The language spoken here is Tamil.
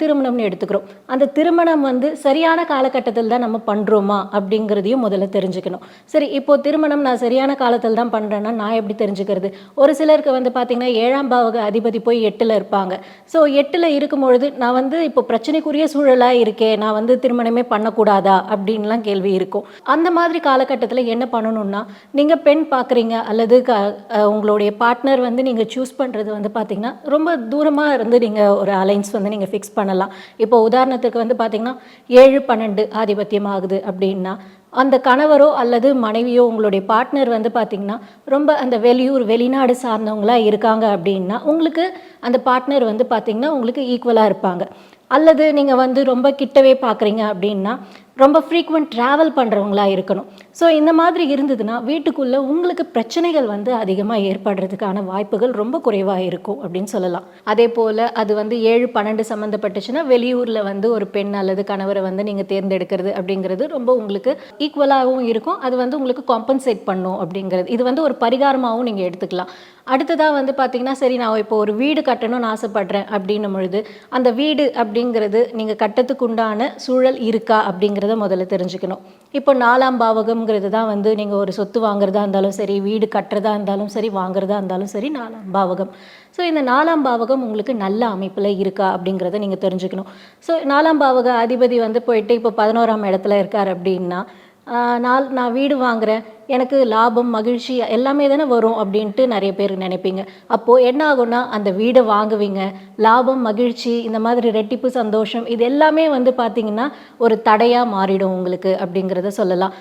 திருமணம்னு எடுத்துக்கிறோம். அந்த திருமணம் வந்து சரியான காலகட்டத்தில் தான் நம்ம பண்றோமா? அப்படிங்கிறதையும் முதல்ல தெரிஞ்சுக்கணும். சரி, இப்போ திருமணம் நான் சரியான காலத்துல தான் பண்றேன்னா, நான் எப்படி தெரிஞ்சுக்கிறது? ஒரு சிலருக்கு வந்து பார்த்தீங்கன்னா, 7ஆம் பாவக அதிபதி போய் 8ல இருப்பாங்க. ஸோ 8ல இருக்கும்பொழுது, நான் வந்து இப்போ பிரச்சனைக்குரிய சூழலா இருக்கே, நான் வந்து திருமணமே பண்ணக்கூடாதா? அப்படின்லாம் கேள்வி இருக்கும். அந்த மாதிரி காலகட்டத்தில என்ன பண்ணணும்னா, நீங்க பெண் பார்க்குறீங்க அல்லது உங்களுடைய பார்ட்னர் வந்து நீங்க சூஸ் பண்றது வந்து பார்த்தீங்கன்னா, ரொம்ப தூரமா இருந்து நீங்க ஒரு அலைன்ஸ் வந்து நீங்க ஃபிக்ஸ் பண்ணலாம். இப்போ உதாரணத்துக்கு வந்து பார்த்தீங்கன்னா 7, 12 ஆதிபத்தியம் ஆகுது அப்படின்னா, அந்த கணவரோ அல்லது மனைவியோ உங்களுடைய பார்ட்னர் வந்து பார்த்தீங்கன்னா, ரொம்ப அந்த வெளியூர், வெளிநாடு சார்ந்தவங்களா இருக்காங்க அப்படின்னா, உங்களுக்கு அந்த பார்ட்னர் வந்து பார்த்தீங்கன்னா, உங்களுக்கு ஈக்குவலா இருப்பாங்க. அல்லது நீங்க வந்து ரொம்ப கிட்டவே பார்க்குறீங்க அப்படின்னா, ரொம்ப ஃப்ரீக்வென்ட் ட்ராவல் பண்ணுறவங்களா இருக்கணும். ஸோ இந்த மாதிரி இருந்ததுன்னா, வீட்டுக்குள்ள உங்களுக்கு பிரச்சனைகள் வந்து அதிகமா ஏற்படுறதுக்கான வாய்ப்புகள் ரொம்ப குறைவா இருக்கும் அப்படின்னு சொல்லலாம். அதேபோல அது வந்து 7, 12 சம்மந்தப்பட்டுச்சுன்னா, வெளியூர்ல வந்து ஒரு பெண் அல்லது கணவர வந்து நீங்க தேர்ந்தெடுக்கிறது அப்படிங்கிறது ரொம்ப உங்களுக்கு ஈக்குவலாவும் இருக்கும். அது வந்து உங்களுக்கு காம்பன்சேட் பண்ணும் அப்படிங்கிறது. இது வந்து ஒரு பரிகாரமாவும் நீங்க எடுத்துக்கலாம். அடுத்ததா வந்து பார்த்தீங்கன்னா, சரி நான் இப்போ ஒரு வீடு கட்டணும்னு ஆசைப்படுறேன் அப்படின்னும் பொழுது, அந்த வீடு அப்படிங்கிறது நீங்க கட்டத்துக்கு உண்டான சூழல் இருக்கா அப்படிங்கிறத முதல்ல தெரிஞ்சுக்கணும். இப்போ 4ஆம் பாவகம்ங்கிறது தான் வந்து நீங்க ஒரு சொத்து வாங்குறதா இருந்தாலும் சரி, வீடு கட்டுறதா இருந்தாலும் சரி, வாங்குறதா இருந்தாலும் சரி 4ஆம் பாவகம். ஸோ இந்த 4ஆம் பாவகம் உங்களுக்கு நல்ல அமைப்பில் இருக்கா அப்படிங்கிறத நீங்கள் தெரிஞ்சுக்கணும். ஸோ 4ஆம் பாவக அதிபதி வந்து போயிட்டு இப்போ 11ஆம் இடத்துல இருக்கார் அப்படின்னா, நான் வீடு வாங்குறேன், எனக்கு லாபம், மகிழ்ச்சி எல்லாமே தானே வரும் அப்படின்ட்டு நிறைய பேர் நினைப்பீங்க. அப்போது என்ன ஆகும்னா, அந்த வீடை வாங்குவீங்க, லாபம், மகிழ்ச்சி இந்த மாதிரி ரெட்டிப்பு சந்தோஷம் இது எல்லாமே வந்து பார்த்தீங்கன்னா, ஒரு தடையாக மாறிடும் உங்களுக்கு அப்படிங்கிறத சொல்லலாம்.